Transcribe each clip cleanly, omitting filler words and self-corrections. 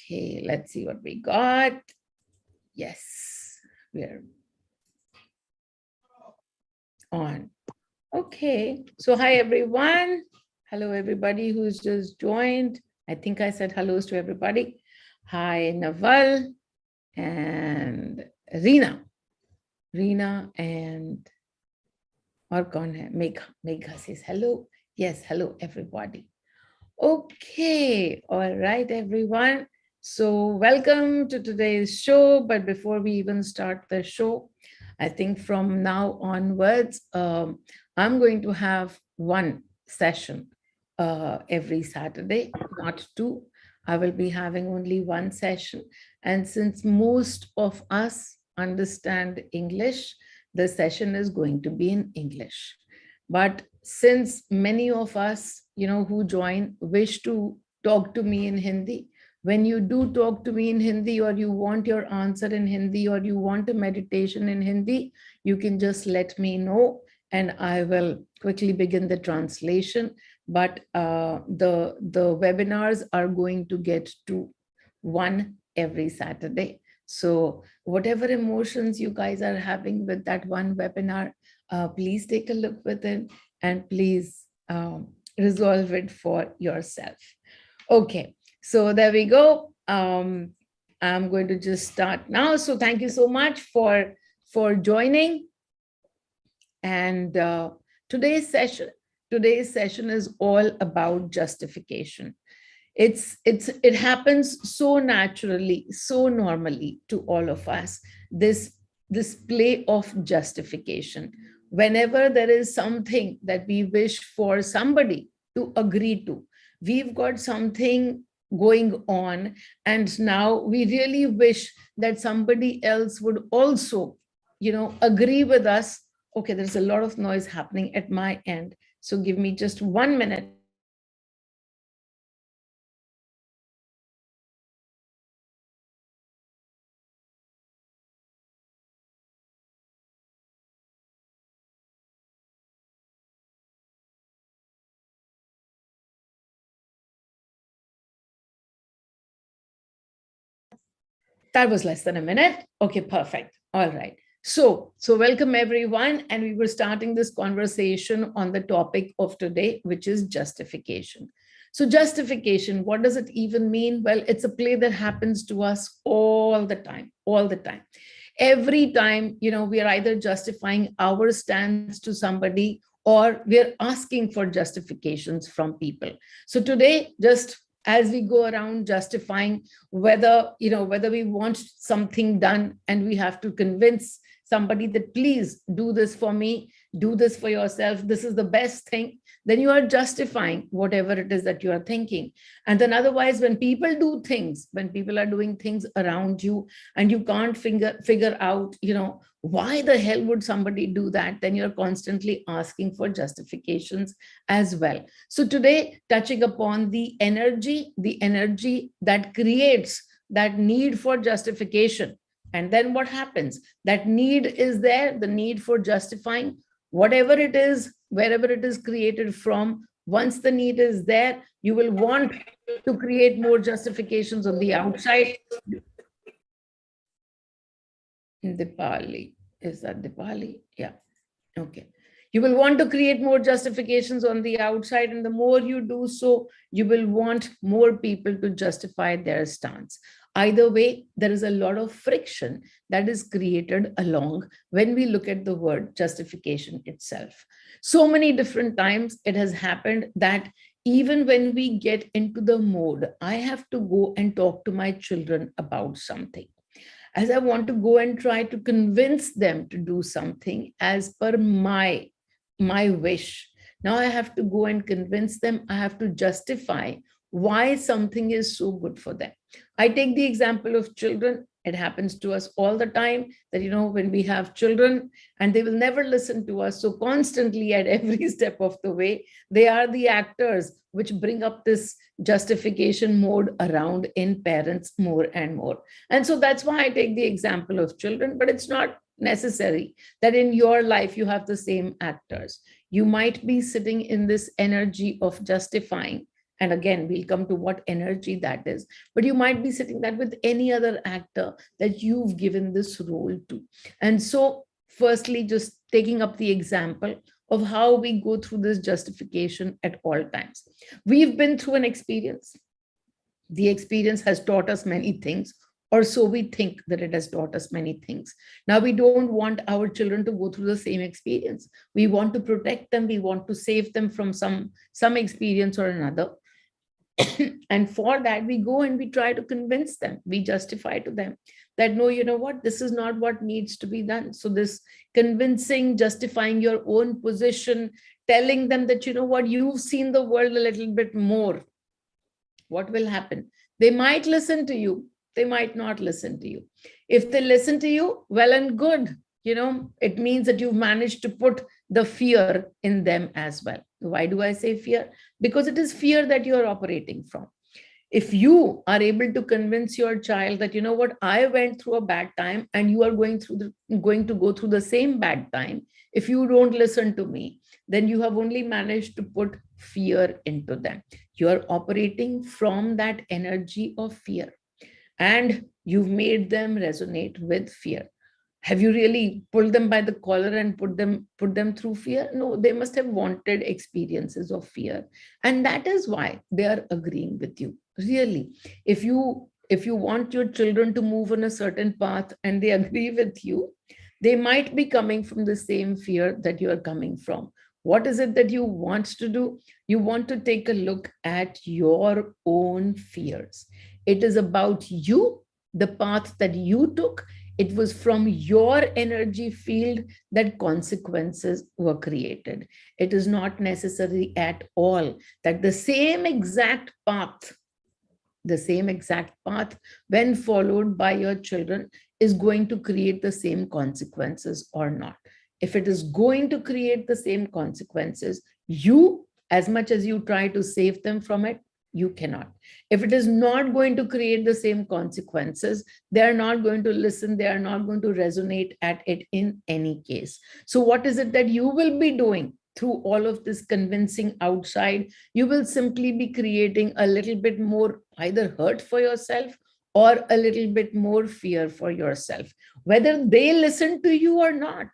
Okay, let's see what we got. Yes, we're on. Okay, so hi everyone. Hello everybody who's just joined. I think I said hellos to everybody. Hi Naval and Reena. Reena and or kaun hai? Megha says hello. Yes, hello everybody. Okay, all right, everyone. So, welcome to today's show. But before we even start the show, I think from now onwards, I'm going to have one session every Saturday, not two. I will be having only one session. And since most of us understand English, the session is going to be in English. But since many of us, who join wish to talk to me in Hindi, when you do talk to me in Hindi, or you want your answer in Hindi, or you want a meditation in Hindi, you can just let me know and I will quickly begin the translation. But the webinars are going to get to one every Saturday. So whatever emotions you guys are having with that one webinar, please take a look with it and please resolve it for yourself. Okay, so there we go. I'm going to just start now. So thank you so much for joining. And today's session is all about justification. It happens so naturally, so normally to all of us, this play of justification. Whenever there is something that we wish for somebody to agree to, we've got something going on, and now we really wish that somebody else would also agree with us. Okay, there's a lot of noise happening at my end, so give me just 1 minute. That was less than a minute. Okay, perfect. All right. So welcome everyone. And we were starting this conversation on the topic of today, which is justification. So justification, what does it even mean? Well, it's a play that happens to us all the time, all the time. Every time, we are either justifying our stance to somebody or we're asking for justifications from people. So today, just as we go around justifying whether we want something done, and we have to convince somebody that please do this for me, do this for yourself, this is the best thing, then you are justifying whatever it is that you are thinking. And then otherwise, when people are doing things around you and you can't figure out why the hell would somebody do that, then you're constantly asking for justifications as well. So today, touching upon the energy that creates that need for justification. And then what happens? That need is there, the need for justifying whatever it is, wherever it is created from. Once the need is there, you will want to create more justifications on the outside. Dipali. Is that Dipali? Yeah. Okay. You will want to create more justifications on the outside, and the more you do so, you will want more people to justify their stance. Either way, there is a lot of friction that is created along when we look at the word justification itself. So many different times it has happened that even when we get into the mode, I have to go and talk to my children about something, as I want to go and try to convince them to do something as per my wish. Now I have to go and convince them, I have to justify why something is so good for them. I take the example of children. It happens to us all the time that, when we have children and they will never listen to us. So constantly at every step of the way, they are the actors which bring up this justification mode around in parents more and more. And so that's why I take the example of children, but it's not necessary that in your life you have the same actors. You might be sitting in this energy of justifying, And again, we'll come to what energy that is. But you might be sitting that with any other actor that you've given this role to. And so, firstly, just taking up the example of how we go through this justification at all times. We've been through an experience. The experience has taught us many things, or so we think that it has taught us many things. Now, we don't want our children to go through the same experience. We want to protect them. We want to save them from some experience or another. And for that, we go and we try to convince them. We justify to them that, no, you know what, this is not what needs to be done. So this convincing, justifying your own position, telling them that, you know what, you've seen the world a little bit more. What will happen? They might listen to you. They might not listen to you. If they listen to you, well and good. It means that you've managed to put the fear in them as well. Why do I say fear? Because it is fear that you're operating from. If you are able to convince your child that, you know what, I went through a bad time and you are going to go through the same bad time. If you don't listen to me, then you have only managed to put fear into them. You're operating from that energy of fear, and you've made them resonate with fear. Have you really pulled them by the collar and put them through fear? No, they must have wanted experiences of fear. And that is why they are agreeing with you. Really, if you want your children to move on a certain path and they agree with you, they might be coming from the same fear that you are coming from. What is it that you want to do? You want to take a look at your own fears. It is about you, the path that you took. It was from your energy field that consequences were created. It is not necessary at all that the same exact path, when followed by your children, is going to create the same consequences or not. If it is going to create the same consequences, you, as much as you try to save them from it, you cannot. If it is not going to create the same consequences, they are not going to listen, they are not going to resonate at it in any case. So what is it that you will be doing through all of this convincing outside? You will simply be creating a little bit more either hurt for yourself or a little bit more fear for yourself, whether they listen to you or not,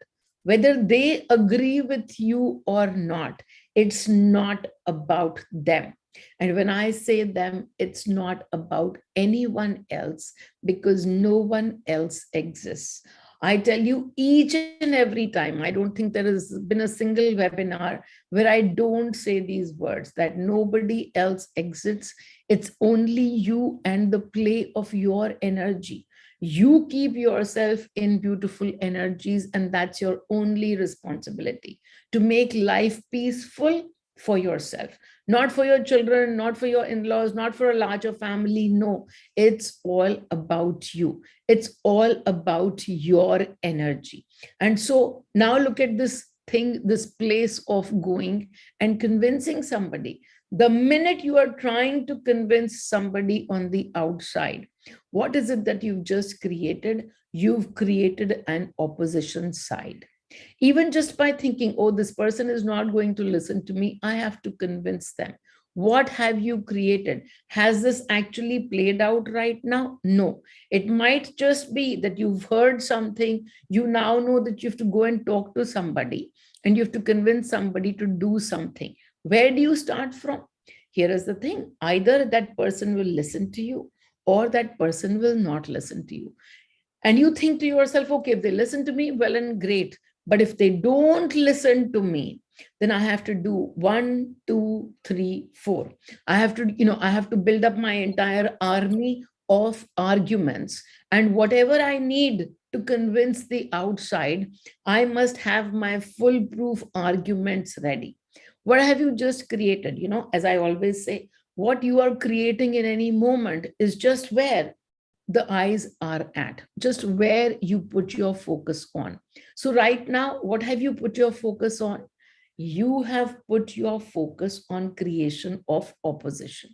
whether they agree with you or not. It's not about them. And when I say them, it's not about anyone else, because no one else exists. I tell you each and every time, I don't think there has been a single webinar where I don't say these words, that nobody else exists. It's only you and the play of your energy. You keep yourself in beautiful energies, and that's your only responsibility, to make life peaceful for yourself, not for your children, not for your in-laws, not for a larger family. No, it's all about you. It's all about your energy. And so now look at this thing, this place of going and convincing somebody. The minute you are trying to convince somebody on the outside, what is it that you've just created? You've created an opposition side. Even just by thinking, oh, this person is not going to listen to me, I have to convince them. What have you created? Has this actually played out right now? No. It might just be that you've heard something. You now know that you have to go and talk to somebody and you have to convince somebody to do something. Where do you start from? Here is the thing. Either that person will listen to you or that person will not listen to you. And you think to yourself, okay, if they listen to me, well and great. But if they don't listen to me, then I have to do 1, 2, 3, 4. I have to build up my entire army of arguments. And whatever I need to convince the outside, I must have my foolproof arguments ready. What have you just created? As I always say, what you are creating in any moment is just where the eyes are at, just where you put your focus on. So right now, what have you put your focus on? You have put your focus on creation of opposition.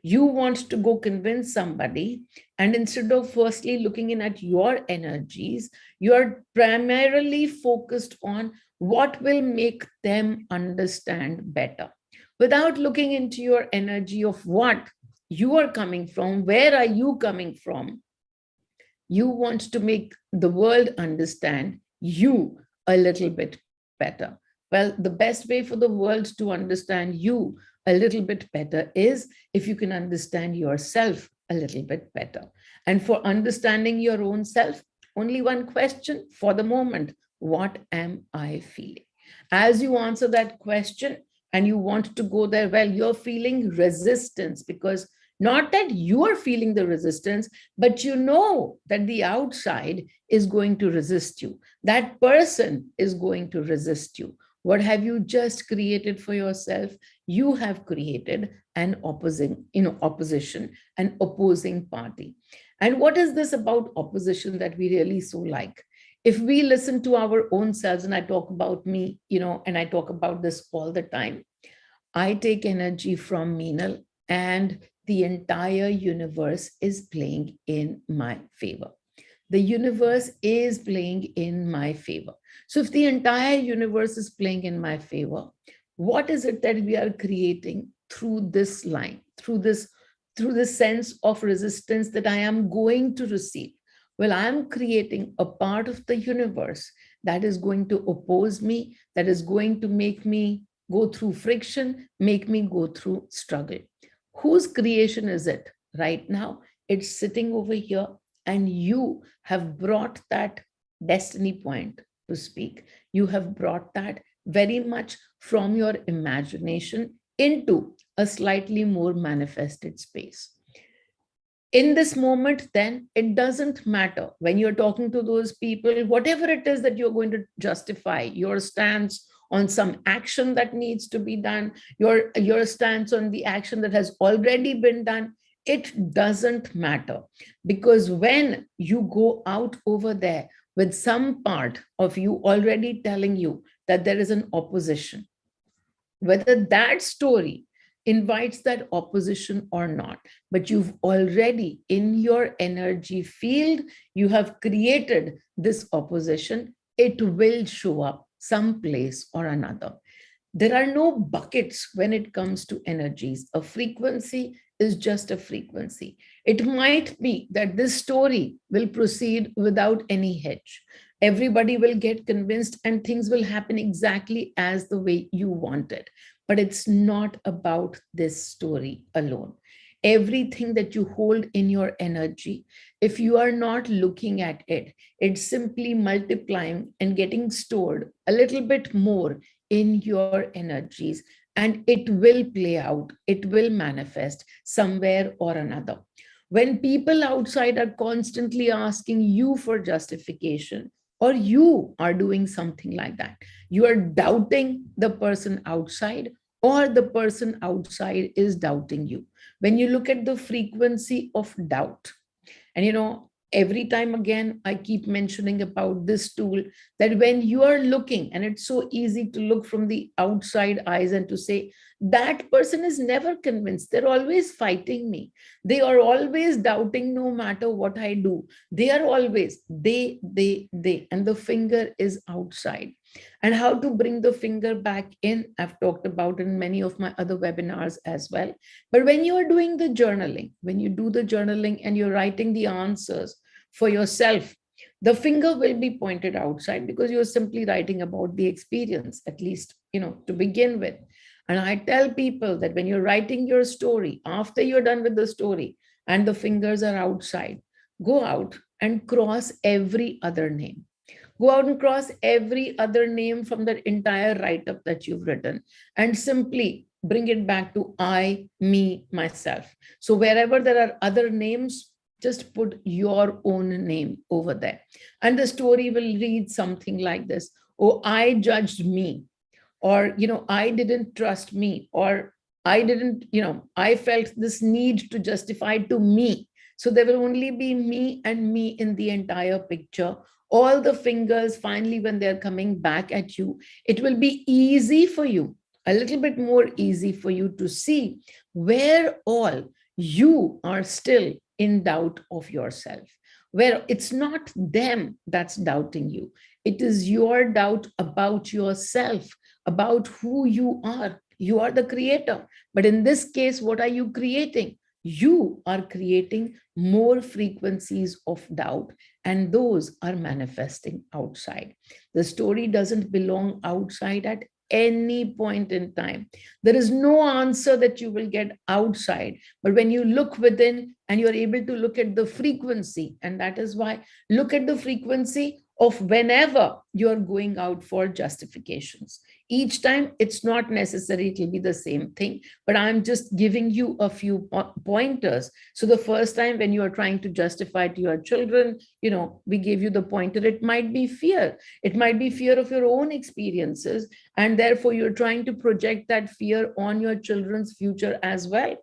You want to go convince somebody, and instead of firstly looking in at your energies, you are primarily focused on what will make them understand better. without looking into your energy of what you are coming from, where are you coming from. You want to make the world understand you a little bit better. Well, the best way for the world to understand you a little bit better is if you can understand yourself a little bit better. And for understanding your own self, only one question for the moment: what am I feeling? As you answer that question and you want to go there, well, you're feeling resistance, because not that you are feeling the resistance, but you know that the outside is going to resist you. That person is going to resist you. What have you just created for yourself? You have created an opposition, an opposing party. And what is this about opposition that we really so like? If we listen to our own selves, and I talk about me, and I talk about this all the time, I take energy from Meenal, and the entire universe is playing in my favor. The universe is playing in my favor. So if the entire universe is playing in my favor, what is it that we are creating through this line, through this sense of resistance that I am going to receive? Well, I'm creating a part of the universe that is going to oppose me, that is going to make me go through friction, make me go through struggle. Whose creation is it right now? It's sitting over here, and you have brought that destiny point to speak. You have brought that very much from your imagination into a slightly more manifested space. In this moment, then, it doesn't matter when you're talking to those people, whatever it is that you're going to justify, your stance on some action that needs to be done, your stance on the action that has already been done, it doesn't matter. Because when you go out over there with some part of you already telling you that there is an opposition, whether that story invites that opposition or not, but you've already in your energy field, you have created this opposition, it will show up someplace or another. There are no buckets when it comes to energies. A frequency is just a frequency. It might be that this story will proceed without any hedge. Everybody will get convinced and things will happen exactly as the way you want it. But it's not about this story alone. Everything that you hold in your energy, if you are not looking at it, it's simply multiplying and getting stored a little bit more in your energies, and it will play out, it will manifest somewhere or another. When people outside are constantly asking you for justification, or you are doing something like that, you are doubting the person outside, or the person outside is doubting you. When you look at the frequency of doubt, and every time again, I keep mentioning about this tool, that when you are looking, and it's so easy to look from the outside eyes and to say, that person is never convinced. They're always fighting me. They are always doubting no matter what I do. They are always, they, and the finger is outside. And how to bring the finger back in, I've talked about in many of my other webinars as well. But when you are doing the journaling, when you do the journaling and you're writing the answers for yourself, the finger will be pointed outside because you're simply writing about the experience, at least, to begin with. And I tell people that when you're writing your story, after you're done with the story and the fingers are outside, go out and cross every other name. Go out and cross every other name from that entire write-up that you've written, and simply bring it back to I, me, myself. So wherever there are other names, just put your own name over there. And the story will read something like this. Oh, I judged me, or, I didn't trust me, or I didn't, I felt this need to justify to me. So there will only be me and me in the entire picture. All the fingers, finally, when they're coming back at you, it will be easy for you, a little bit more easy for you to see where all you are still in doubt of yourself, where it's not them that's doubting you. It is your doubt about yourself, about who you are. You are the creator. But in this case, what are you creating? You are creating more frequencies of doubt, and those are manifesting outside. The story doesn't belong outside at any point in time. There is no answer that you will get outside. But when you look within and you're able to look at the frequency, and that is why look at the frequency of whenever you're going out for justifications. Each time, it's not necessary to be the same thing, but I'm just giving you a few pointers. So the first time when you are trying to justify to your children, we gave you the pointer. It might be fear. It might be fear of your own experiences. And therefore, you're trying to project that fear on your children's future as well.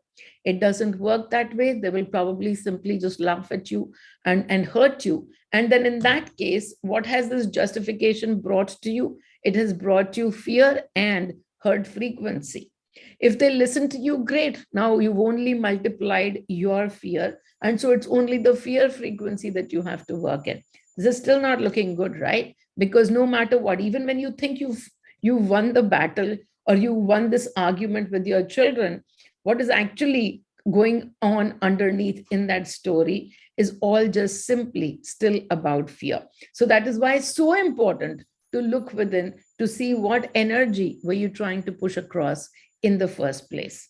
It doesn't work that way. They will probably simply just laugh at you and hurt you. And then in that case, what has this justification brought to you? It has brought you fear and hurt frequency. If they listen to you, great. Now you've only multiplied your fear. And so it's only the fear frequency that you have to work in. This is still not looking good, right? Because no matter what, even when you think you've won the battle or you won this argument with your children, what is actually going on underneath in that story is all just simply still about fear. So that is why it's so important to look within to see what energy were you trying to push across in the first place.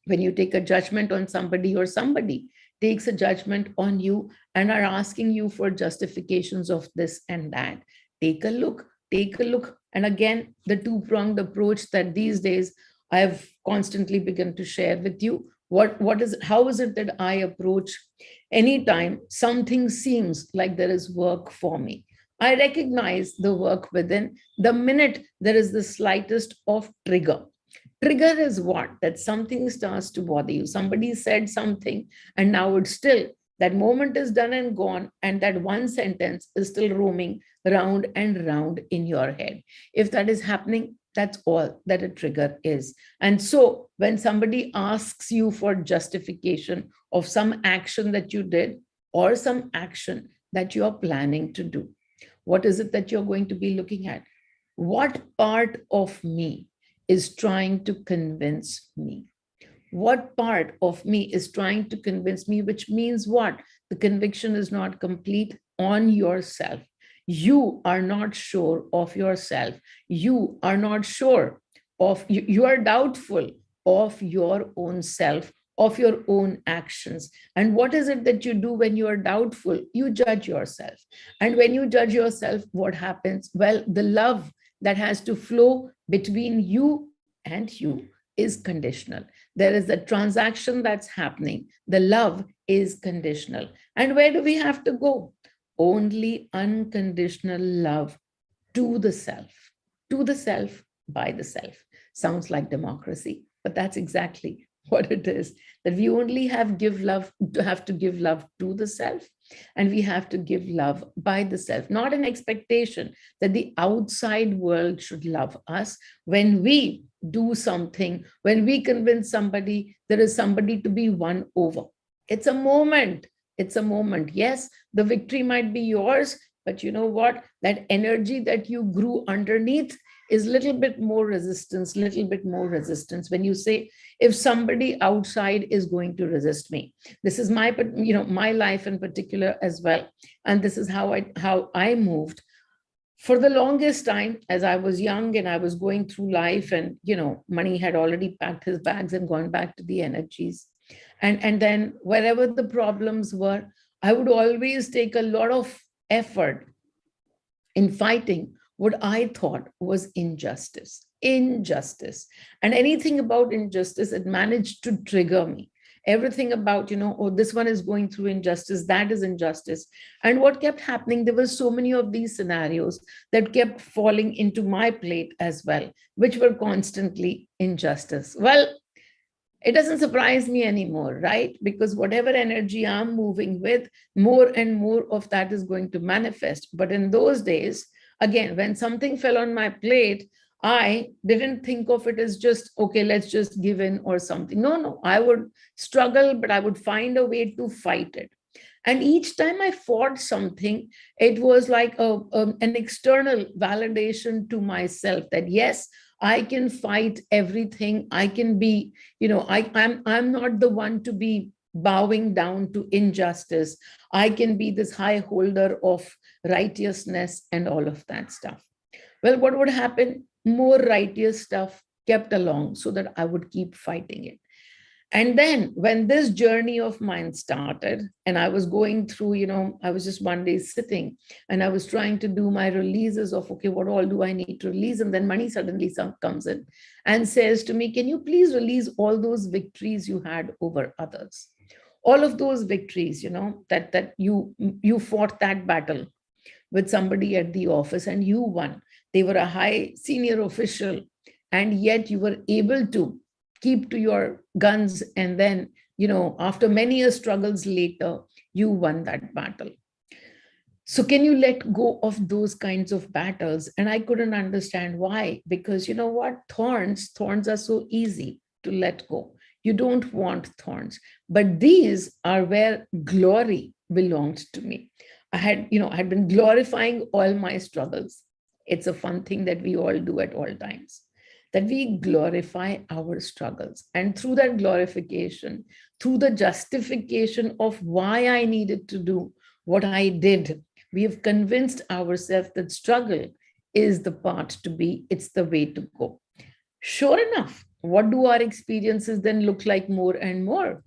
When you take a judgment on somebody or somebody takes a judgment on you and are asking you for justifications of this and that, take a look. And again, the two-pronged approach that these days I've constantly begun to share with you. How is it that I approach anytime something seems like there is work for me? I recognize the work within the minute there is the slightest of trigger. Trigger is what? That something starts to bother you. Somebody said something, and now it's still, that moment is done and gone, and that one sentence is still roaming round and round in your head. If that is happening, that's all that a trigger is. And so when somebody asks you for justification of some action that you did or some action that you are planning to do, what is it that you're going to be looking at? What part of me is trying to convince me? What part of me is trying to convince me, which means what? The conviction is not complete on yourself. You are not sure of yourself. You are not sure of, you are doubtful of your own self, of your own actions. And what is it that you do when you are doubtful? You judge yourself. And when you judge yourself, what happens? Well, the love that has to flow between you and you is conditional. There is a transaction that's happening. The love is conditional. And where do we have to go? Only unconditional love to the self by the self. Sounds like democracy, but that's exactly what it is. That we only have to give love to the self, and we have to give love by the self, not an expectation that the outside world should love us. When we do something, when we convince somebody, there is somebody to be won over. It's a moment. It's a moment. Yes, the victory might be yours, but you know what? That energy that you grew underneath is little bit more resistance. When you say, if somebody outside is going to resist me, this is my life in particular as well. And this is how I moved. For the longest time, as I was young and I was going through life, and money had already packed his bags and gone back to the energies. And then wherever the problems were, I would always take a lot of effort in fighting what I thought was injustice. And anything about injustice, it managed to trigger me. Everything about, oh, this one is going through injustice, that is injustice. And what kept happening, there were so many of these scenarios that kept falling into my plate as well, which were constantly injustice. Well, it doesn't surprise me anymore, right? Because whatever energy I'm moving with, more and more of that is going to manifest. But in those days, again, when something fell on my plate, I didn't think of it as just, okay, let's just give in or something. No, I would struggle, but I would find a way to fight it. And each time I fought something, it was like an external validation to myself that, yes, I can fight everything. I can be, I'm not the one to be bowing down to injustice. I can be this high holder of righteousness and all of that stuff. Well, what would happen? More righteous stuff kept along so that I would keep fighting it. And then when this journey of mine started, and I was going through, I was just one day sitting and I was trying to do my releases of, okay, what all do I need to release? And then money suddenly comes in and says to me, can you please release all those victories you had over others? All of those victories, that you fought that battle with somebody at the office and you won. They were a high senior official, and yet you were able to keep to your guns. And then, after many years struggles later, you won that battle. So can you let go of those kinds of battles? And I couldn't understand why, because you know what? Thorns are so easy to let go. You don't want thorns, but these are where glory belonged to me. I had been glorifying all my struggles. It's a fun thing that we all do at all times, that we glorify our struggles. And through that glorification, through the justification of why I needed to do what I did, we have convinced ourselves that struggle is the path to be, it's the way to go. Sure enough, what do our experiences then look like more and more?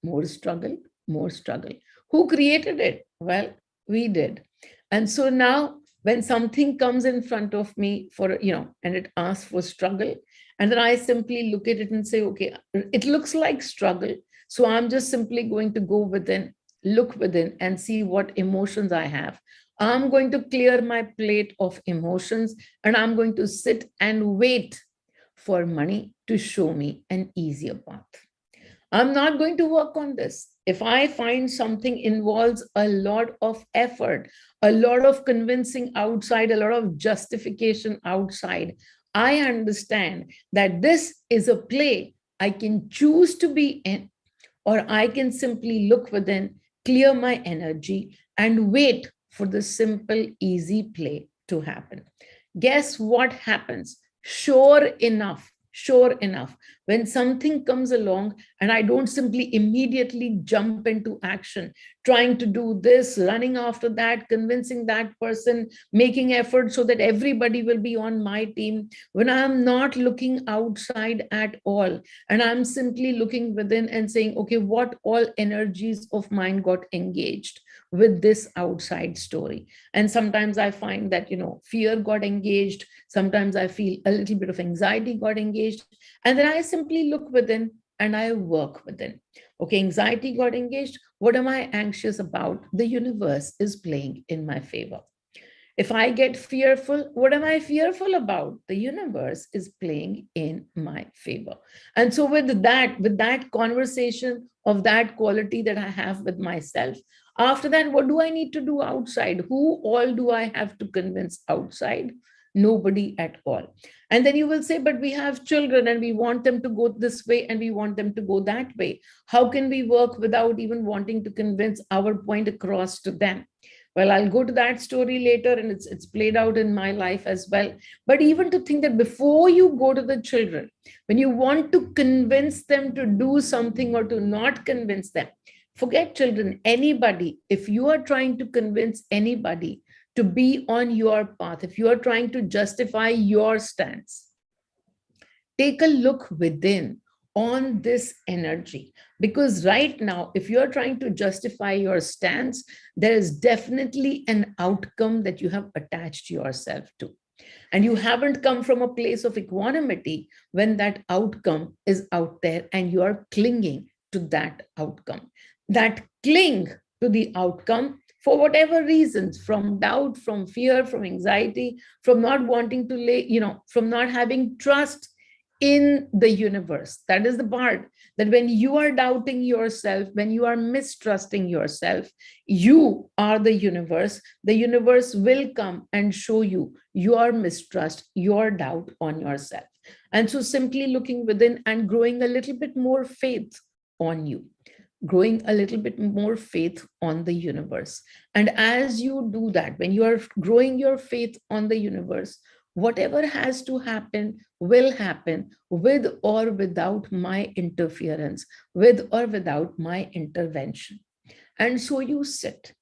More struggle, more struggle. Who created it? Well, we did. And so now when something comes in front of me and it asks for struggle, and then I simply look at it and say, okay, it looks like struggle. So I'm just simply going to go within, look within and see what emotions I have. I'm going to clear my plate of emotions and I'm going to sit and wait for money to show me an easier path. I'm not going to work on this. If I find something involves a lot of effort, a lot of convincing outside, a lot of justification outside, I understand that this is a play I can choose to be in, or I can simply look within, clear my energy, and wait for the simple, easy play to happen. Guess what happens? Sure enough, when something comes along and I don't simply immediately jump into action, trying to do this, running after that, convincing that person, making effort so that everybody will be on my team, when I'm not looking outside at all, and I'm simply looking within and saying, okay, what all energies of mine got engaged with this outside story? And sometimes I find that, fear got engaged. Sometimes I feel a little bit of anxiety got engaged. And then I simply look within and I work within. Okay, anxiety got engaged. What am I anxious about? The universe is playing in my favor. If I get fearful, what am I fearful about? The universe is playing in my favor. And so with that conversation of that quality that I have with myself, after that, what do I need to do outside? Who all do I have to convince outside? Nobody at all. And then you will say, but we have children and we want them to go this way and we want them to go that way. How can we work without even wanting to convince our point across to them? Well, I'll go to that story later, and it's played out in my life as well. But even to think that before you go to the children, when you want to convince them to do something or to not convince them, forget children, anybody, if you are trying to convince anybody to be on your path, if you are trying to justify your stance, take a look within on this energy. Because right now, if you're trying to justify your stance, there is definitely an outcome that you have attached yourself to. And you haven't come from a place of equanimity when that outcome is out there and you are clinging to that outcome. That cling to the outcome for whatever reasons, from doubt, from fear, from anxiety, from not wanting to from not having trust in the universe. That is the part that when you are doubting yourself, when you are mistrusting yourself, you are the universe. The universe will come and show you your mistrust, your doubt on yourself. And so simply looking within and growing a little bit more faith on you, growing a little bit more faith on the universe. And as you do that, when you are growing your faith on the universe, Whatever has to happen will happen with or without my interference, with or without my intervention. And so you sit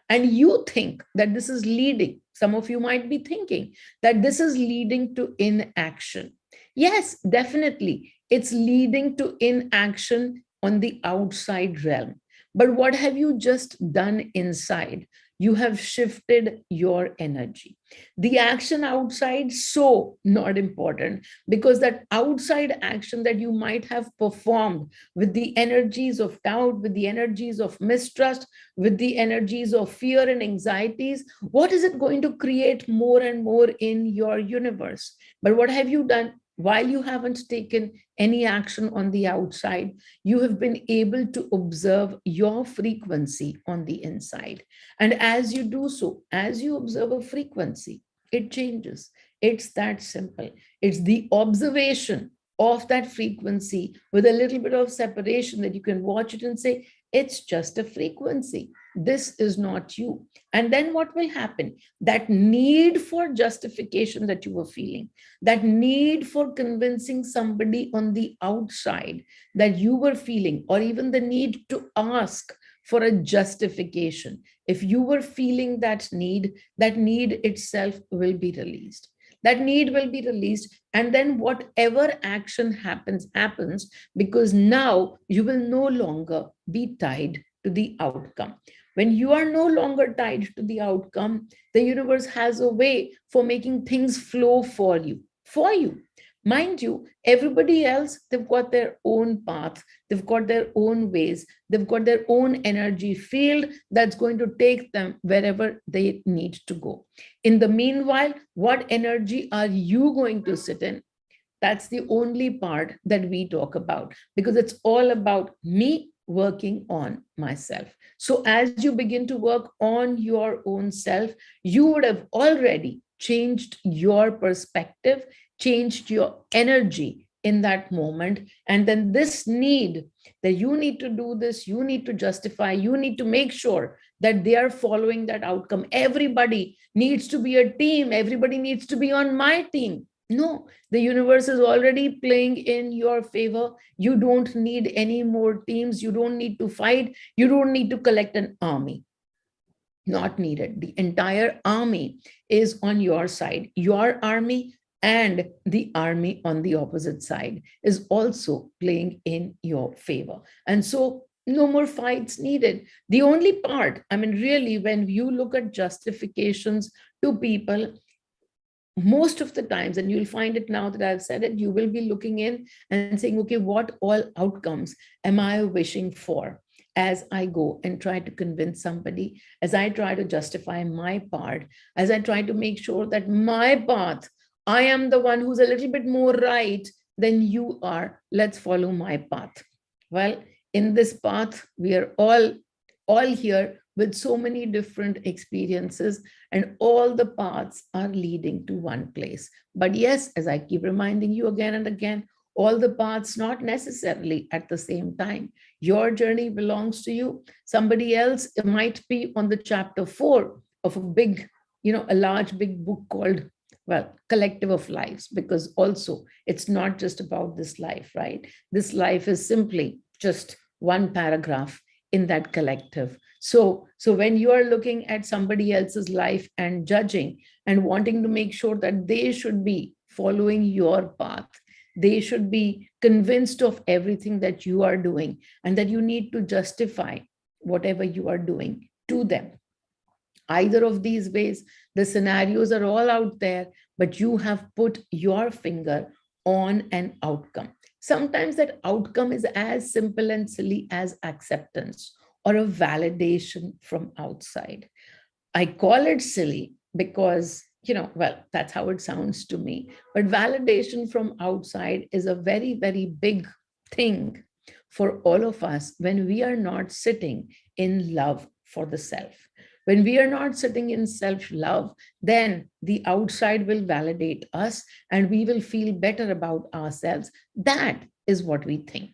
and you think that this is leading. Some of you might be thinking that this is leading to inaction. Yes, definitely. It's leading to inaction on the outside realm. But what have you just done inside? You have shifted your energy. The action outside, so not important, because that outside action that you might have performed with the energies of doubt, with the energies of mistrust, with the energies of fear and anxieties, what is it going to create more and more in your universe? But what have you done? While you haven't taken any action on the outside, you have been able to observe your frequency on the inside. And as you do so, as you observe a frequency, it changes. It's that simple. It's the observation of that frequency with a little bit of separation that you can watch it and say, it's just a frequency. This is not you. And then what will happen? That need for justification that you were feeling, that need for convincing somebody on the outside that you were feeling, or even the need to ask for a justification. If you were feeling that need itself will be released. That need will be released, and then whatever action happens, because now you will no longer be tied to the outcome. When you are no longer tied to the outcome, the universe has a way for making things flow for you. For you. Mind you, everybody else, they've got their own path, they've got their own ways, they've got their own energy field that's going to take them wherever they need to go. In the meanwhile, what energy are you going to sit in? That's the only part that we talk about, because it's all about me working on myself. So as you begin to work on your own self, you would have already changed your perspective, changed your energy in that moment. And then this need that you need to do this, you need to justify, you need to make sure that they are following that outcome. Everybody needs to be a team. Everybody needs to be on my team. No, the universe is already playing in your favor. You don't need any more teams. You don't need to fight. You don't need to collect an army. Not needed. The entire army is on your side. Your army and the army on the opposite side is also playing in your favor. And so no more fights needed. The only part, I mean, really, when you look at justifications to people, most of the times, and you'll find it now that I've said it, you will be looking in and saying, okay, what all outcomes am I wishing for as I go and try to convince somebody, as I try to justify my part, as I try to make sure that my path, I am the one who's a little bit more right than you are. Let's follow my path. Well, in this path, we are all here with so many different experiences, and all the paths are leading to one place. But yes, as I keep reminding you again and again, all the paths not necessarily at the same time. Your journey belongs to you. Somebody else might be on the chapter 4 of a big, a large, big book called, well, Collective of Lives, because also it's not just about this life, right? This life is simply just one paragraph in that collective. So when you are looking at somebody else's life and judging and wanting to make sure that they should be following your path, they should be convinced of everything that you are doing, and that you need to justify whatever you are doing to them. Either of these ways, the scenarios are all out there, but you have put your finger on an outcome. Sometimes that outcome is as simple and silly as acceptance or a validation from outside. I call it silly because, well, that's how it sounds to me. But validation from outside is a very, very big thing for all of us when we are not sitting in love for the self. When we are not sitting in self-love, then the outside will validate us and we will feel better about ourselves. That is what we think.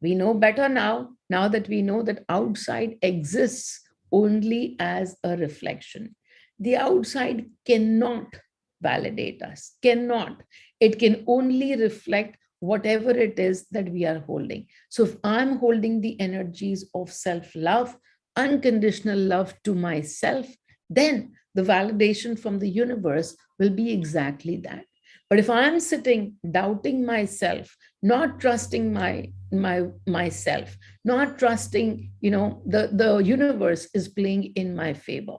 We know better now that we know that outside exists only as a reflection. The outside cannot validate us, cannot. It can only reflect whatever it is that we are holding. So if I'm holding the energies of self-love, unconditional love to myself, then the validation from the universe will be exactly that. But if I'm sitting doubting myself, not trusting myself, not trusting, the universe is playing in my favor,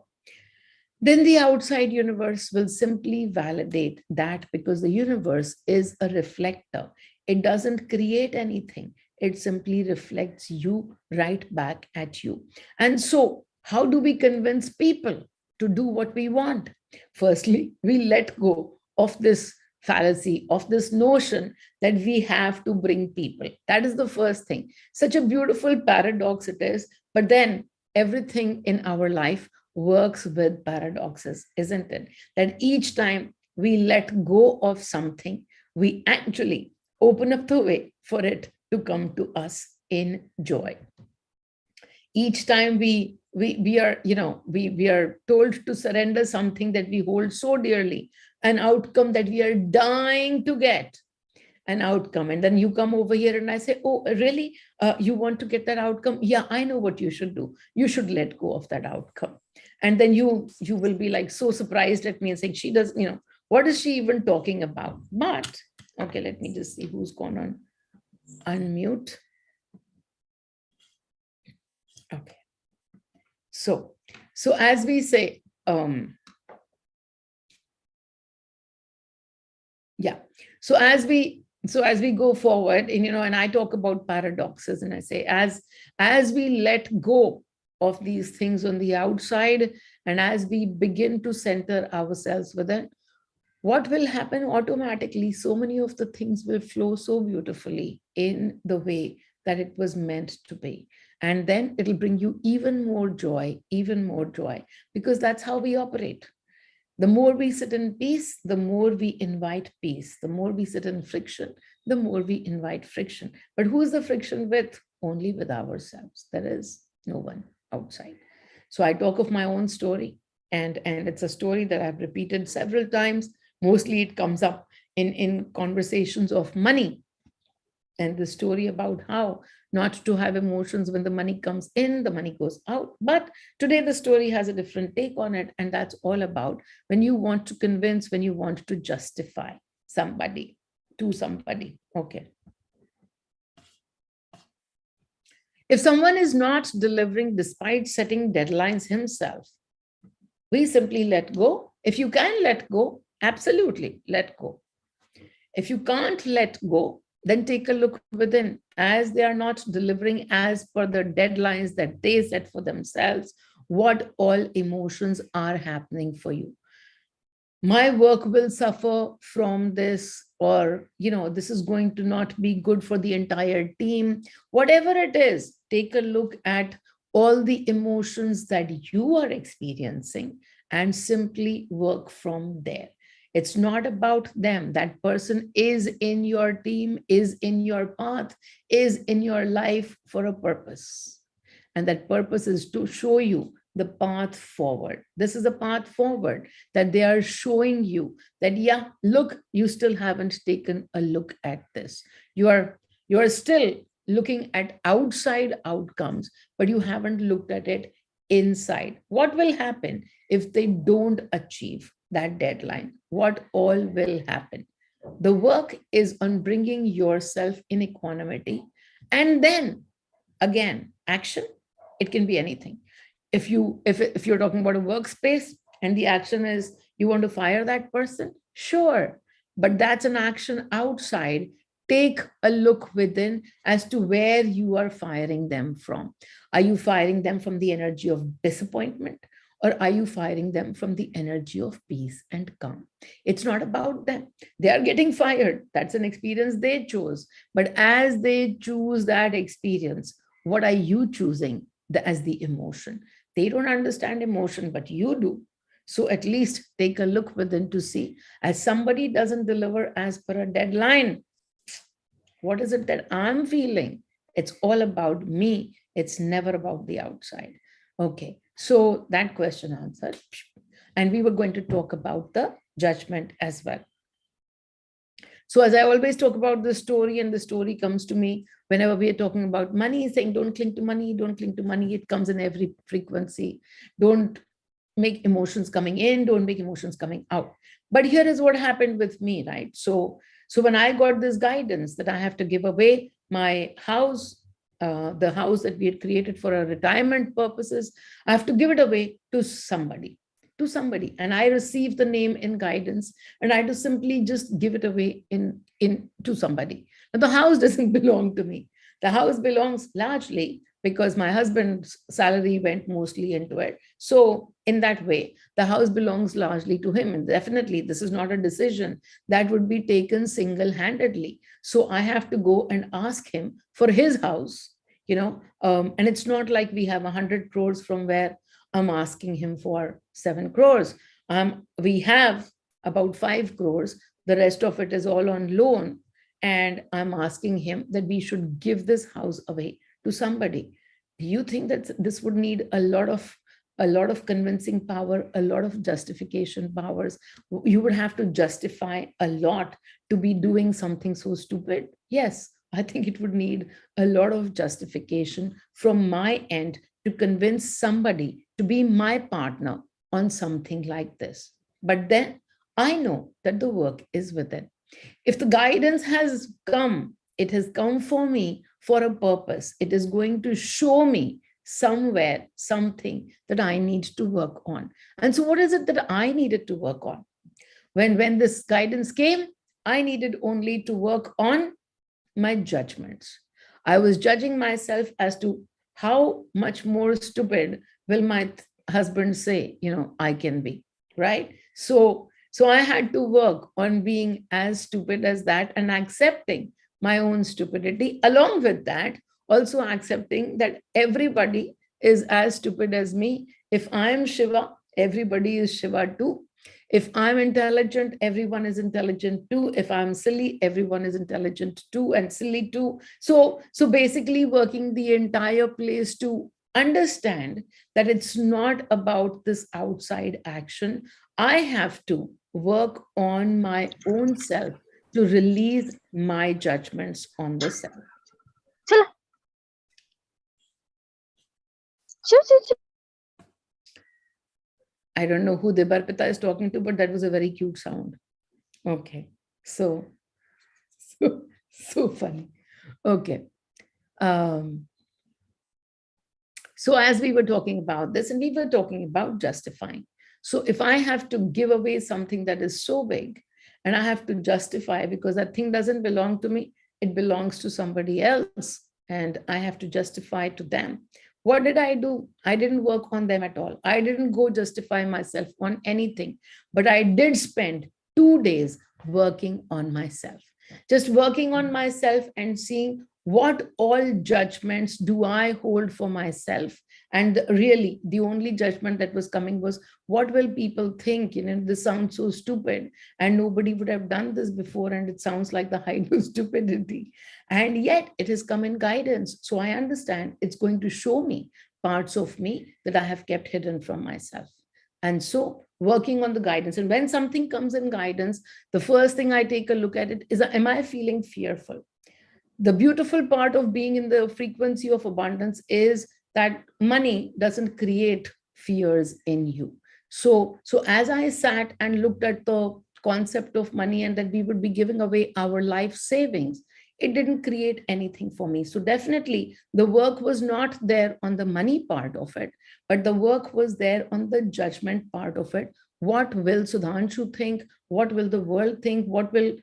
then the outside universe will simply validate that, because the universe is a reflector. It doesn't create anything. It simply reflects you right back at you. And so, how do we convince people to do what we want? Firstly, we let go of this fallacy, of this notion that we have to bring people. That is the first thing. Such a beautiful paradox it is, but then everything in our life works with paradoxes, isn't it? That each time we let go of something, we actually open up the way for it to come to us in joy. Each time we are, we are told to surrender something that we hold so dearly, an outcome that we are dying to get, an outcome, and then you come over here and I say, oh really, you want to get that outcome? Yeah, I know what you should do. You should let go of that outcome. And then you will be like so surprised at me and saying, she does, what is she even talking about? But okay, let me just see who's gone on unmute. Okay, so as we say, yeah, so as we go forward, and I talk about paradoxes, and I say, as we let go of these things on the outside, and as we begin to center ourselves within, what will happen automatically? So many of the things will flow so beautifully in the way that it was meant to be. And then it'll bring you even more joy, because that's how we operate. The more we sit in peace, the more we invite peace. The more we sit in friction, the more we invite friction. But who's the friction with? Only with ourselves. There is no one outside. So I talk of my own story, and it's a story that I've repeated several times. Mostly it comes up in conversations of money, and the story about how not to have emotions when the money comes in, the money goes out. But today the story has a different take on it, and that's all about when you want to convince, when you want to justify somebody to somebody. Okay. If someone is not delivering despite setting deadlines himself, we simply let go. If you can let go, absolutely let go. If you can't let go, then take a look within. As they are not delivering as per the deadlines that they set for themselves, what all emotions are happening for you? My work will suffer from this, or this is going to not be good for the entire team. Whatever it is, take a look at all the emotions that you are experiencing and simply work from there. It's not about them. That person is in your team, is in your path, is in your life for a purpose. And that purpose is to show you the path forward. This is a path forward that they are showing you that, yeah, look, you still haven't taken a look at this. You are still looking at outside outcomes, but you haven't looked at it inside. What will happen if they don't achieve that deadline? What all will happen? The work is on bringing yourself in equanimity, and then again, action. It can be anything. If you're talking about a workspace and the action is you want to fire that person, sure, but that's an action outside. Take a look within as to where you are firing them from. Are you firing them from the energy of disappointment, or are you firing them from the energy of peace and calm? It's not about them. They are getting fired. That's an experience they chose. But as they choose that experience, what are you choosing as the emotion? They don't understand emotion, but you do. So at least take a look within to see, as somebody doesn't deliver as per a deadline, what is it that I'm feeling? It's all about me. It's never about the outside. Okay, so that question answered. And we were going to talk about the judgment as well. So as I always talk about the story, and the story comes to me whenever we are talking about money, saying don't cling to money, don't cling to money. It comes in every frequency. Don't make emotions coming in, don't make emotions coming out. But here is what happened with me, right? So when I got this guidance that I have to give away my house, the house that we had created for our retirement purposes, I have to give it away to somebody, and I received the name in guidance, and I had to simply just give it away in to somebody. But the house doesn't belong to me. The house belongs largely because my husband's salary went mostly into it. So in that way, the house belongs largely to him. And definitely, this is not a decision that would be taken single-handedly. So I have to go and ask him for his house, and it's not like we have 100 crores from where I'm asking him for 7 crores. We have about 5 crores. The rest of it is all on loan. And I'm asking him that we should give this house away to somebody. Do you think that this would need a lot of convincing power, a lot of justification powers? You would have to justify a lot to be doing something so stupid. Yes, I think it would need a lot of justification from my end to convince somebody to be my partner on something like this. But then I know that the work is within. If the guidance has come, it has come for me for a purpose. It is going to show me somewhere something that I need to work on. And so what is it that I needed to work on? When this guidance came, I needed only to work on my judgments. I was judging myself as to how much more stupid will my husband say, I can be, right? So I had to work on being as stupid as that and accepting my own stupidity. Along with that, also accepting that everybody is as stupid as me. If I'm Shiva, everybody is Shiva too. If I'm intelligent, everyone is intelligent too. If I'm silly, everyone is intelligent too and silly too. So basically working the entire place to understand that it's not about this outside action. I have to work on my own self to release my judgments on the self. I don't know who Debarpita is talking to, but that was a very cute sound. Okay, so funny. Okay. So as we were talking about this, and we were talking about justifying. So if I have to give away something that is so big, and I have to justify because that thing doesn't belong to me, it belongs to somebody else, and I have to justify to them. What did I do? I didn't work on them at all. I didn't go justify myself on anything, but I did spend 2 days working on myself, just working on myself and seeing what all judgments do I hold for myself. And really, the only judgment that was coming was, what will people think? This sounds so stupid, and nobody would have done this before, and it sounds like the height of stupidity. And yet it has come in guidance. So I understand it's going to show me parts of me that I have kept hidden from myself. And so working on the guidance. And when something comes in guidance, the first thing I take a look at it is, am I feeling fearful? The beautiful part of being in the frequency of abundance is that money doesn't create fears in you. So as I sat and looked at the concept of money and that we would be giving away our life savings, it didn't create anything for me. So definitely the work was not there on the money part of it, but the work was there on the judgment part of it. What will Sudhanshu think? What will the world think? What will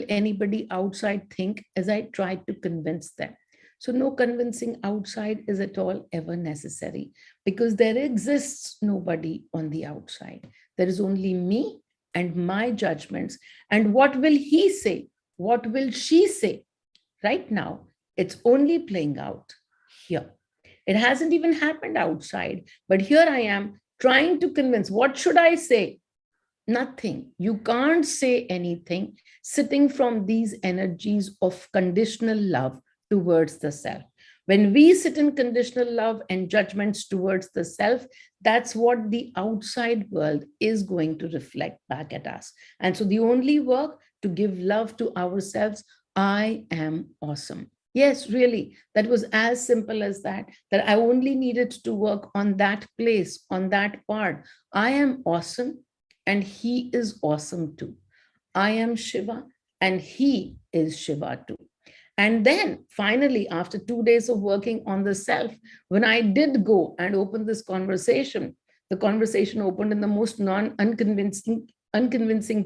anybody outside think, as I tried to convince them? So no convincing outside is at all ever necessary, because there exists nobody on the outside. There is only me and my judgments. And what will he say? What will she say? Right now, it's only playing out here. It hasn't even happened outside, but here I am trying to convince. What should I say? Nothing. You can't say anything sitting from these energies of conditional love towards the self. When we sit in conditional love and judgments towards the self, that's what the outside world is going to reflect back at us. And so the only work to give love to ourselves, I am awesome. Yes, really, that was as simple as that, that I only needed to work on that place, on that part. I am awesome, and he is awesome too. I am Shiva, and he is Shiva too. And then finally, after 2 days of working on the self, when I did go and open this conversation, the conversation opened in the most unconvincing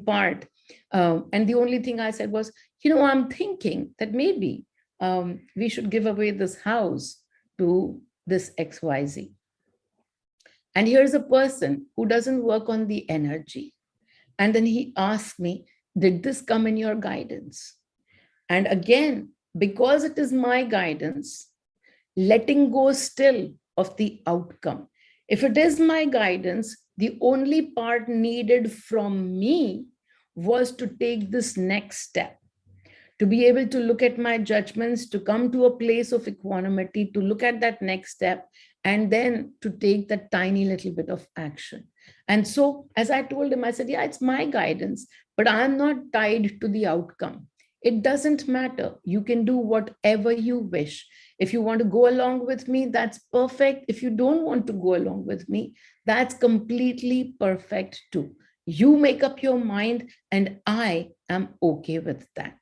part. And the only thing I said was, I'm thinking that maybe we should give away this house to this XYZ. And here's a person who doesn't work on the energy. And then he asked me, did this come in your guidance? And again, because it is my guidance, letting go still of the outcome. If it is my guidance, the only part needed from me was to take this next step, to be able to look at my judgments, to come to a place of equanimity, to look at that next step, and then to take that tiny little bit of action. And so, as I told him, I said, yeah, it's my guidance, but I'm not tied to the outcome. It doesn't matter. You can do whatever you wish. If you want to go along with me, that's perfect. If you don't want to go along with me, that's completely perfect too. You make up your mind, and I am okay with that.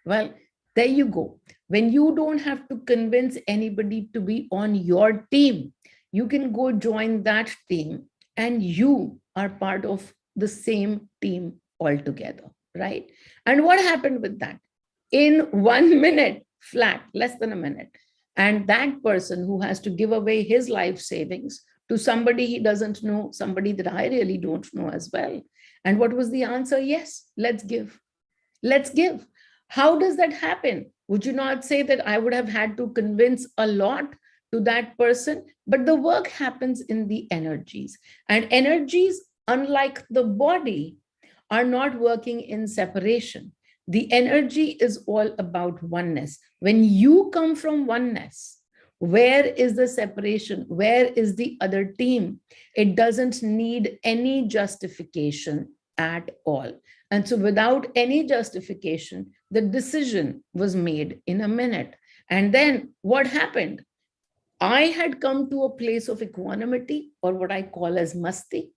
Well, there you go. When you don't have to convince anybody to be on your team, you can go join that team, and you are part of the same team altogether, right? And what happened with that? In 1 minute flat, less than a minute, and that person who has to give away his life savings to somebody he doesn't know, somebody that I really don't know as well. And what was the answer? Yes, let's give. Let's give. How does that happen? Would you not say that I would have had to convince a lot to that person? But the work happens in the energies. And energies, unlike the body, are not working in separation. The energy is all about oneness. When you come from oneness, where is the separation? Where is the other team? It doesn't need any justification at all. And so without any justification, the decision was made in a minute. And then what happened? I had come to a place of equanimity, or what I call as masti.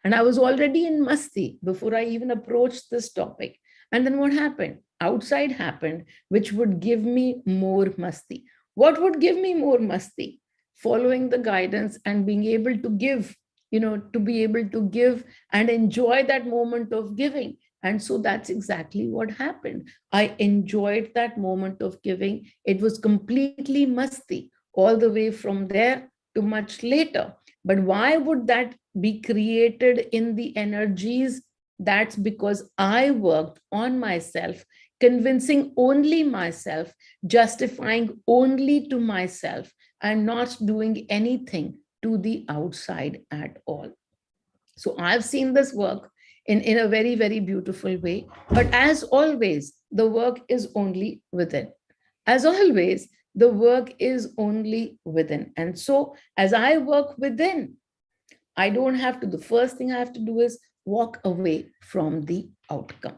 And I was already in masti before I even approached this topic. And then what happened? Outside happened, which would give me more masti. What would give me more masti? Following the guidance and being able to give, to be able to give and enjoy that moment of giving. And so that's exactly what happened. I enjoyed that moment of giving. It was completely masti, all the way from there to much later. But why would that be created in the energies? That's because I worked on myself, convincing only myself, justifying only to myself, and not doing anything to the outside at all. So I've seen this work in a very, very beautiful way. But as always, the work is only within. As always, the work is only within. And so as I work within, I don't have to, the first thing I have to do is walk away from the outcome.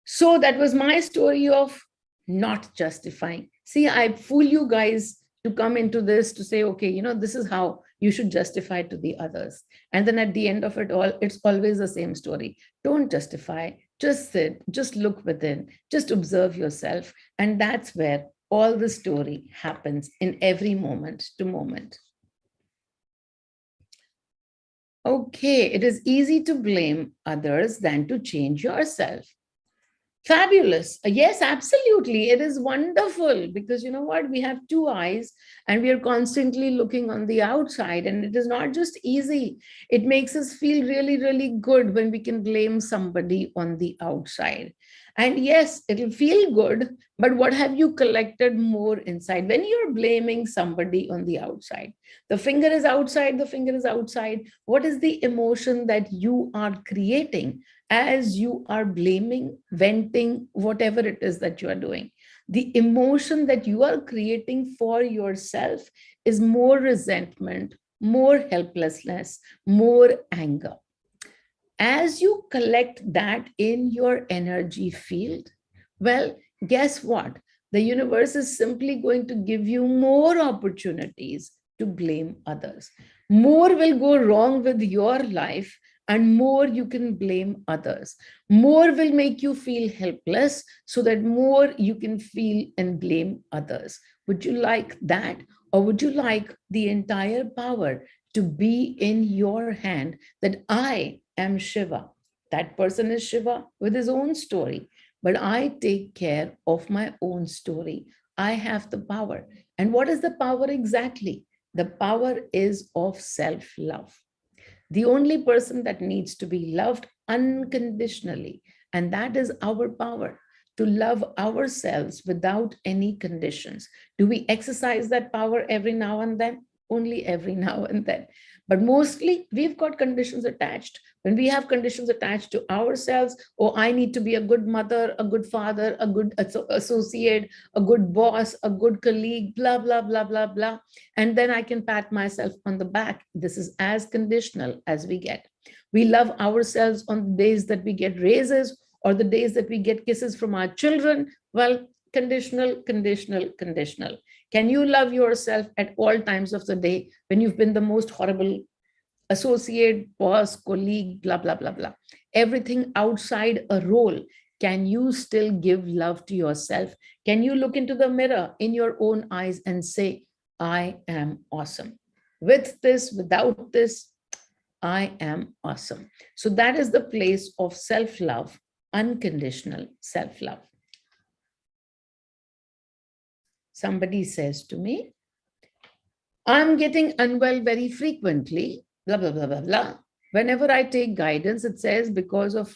So that was my story of not justifying. See, I fool you guys to come into this to say, okay, this is how you should justify to the others. And then at the end of it all, it's always the same story. Don't justify, just sit, just look within, just observe yourself. And that's where all the story happens in every moment to moment. Okay, it is easy to blame others than to change yourself. Fabulous. Yes, absolutely. It is wonderful because you know what? We have two eyes and we are constantly looking on the outside, and it is not just easy. It makes us feel really, really good when we can blame somebody on the outside. And yes, it'll feel good, but what have you collected more inside? When you're blaming somebody on the outside, the finger is outside, the finger is outside. What is the emotion that you are creating as you are blaming, venting, whatever it is that you are doing? the emotion that you are creating for yourself is more resentment, more helplessness, more anger. As you collect that in your energy field, well, guess what? The universe is simply going to give you more opportunities to blame others. More will go wrong with your life, and more you can blame others. More will make you feel helpless, so that more you can feel and blame others. Would you like that? Or would you like the entire power to be in your hand, that I am Shiva? That person is Shiva with his own story, but I take care of my own story. I have the power. And what is the power exactly? The power is of self love. The only person that needs to be loved unconditionally, and that is our power, to love ourselves without any conditions. Do we exercise that power every now and then? Only every now and then. But mostly we've got conditions attached. When we have conditions attached to ourselves, oh, I need to be a good mother, a good father, a good associate, a good boss, a good colleague, blah, blah, blah, blah, blah. And then I can pat myself on the back. This is as conditional as we get. We love ourselves on the days that we get raises or the days that we get kisses from our children. Well, conditional, conditional, conditional. Can you love yourself at all times of the day when you've been the most horrible associate, boss, colleague, blah, blah, blah, blah? Everything outside a role. Can you still give love to yourself? Can you look into the mirror in your own eyes and say, I am awesome? With this, without this, I am awesome. So that is the place of self-love, unconditional self-love. Somebody says to me, I'm getting unwell very frequently, blah, blah, blah, blah, blah. Whenever I take guidance, it says because of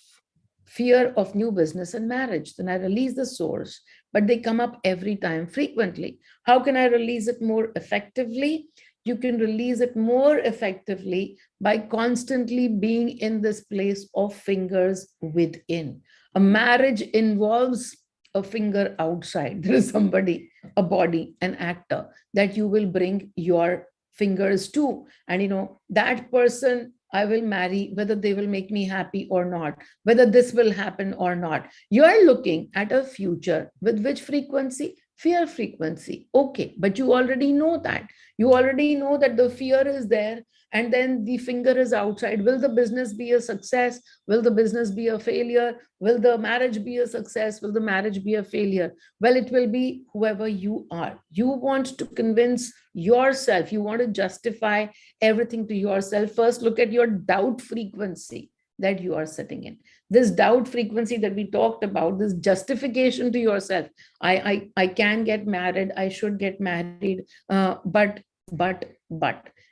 fear of new business and marriage. Then I release the source, but they come up every time frequently. How can I release it more effectively? You can release it more effectively by constantly being in this place of fingers within. A marriage involves a finger outside. There is somebody, a body, an actor that you will bring your fingers to. And that person I will marry, whether they will make me happy or not, whether this will happen or not. You are looking at a future with which frequency? Fear frequency. Okay, but you already know that. You already know that the fear is there, and then the finger is outside. Will the business be a success? Will the business be a failure? Will the marriage be a success? Will the marriage be a failure? Well, it will be whoever you are. You want to convince yourself, you want to justify everything to yourself. First, look at your doubt frequency that you are sitting in. This doubt frequency that we talked about, this justification to yourself. I can get married, I should get married, but.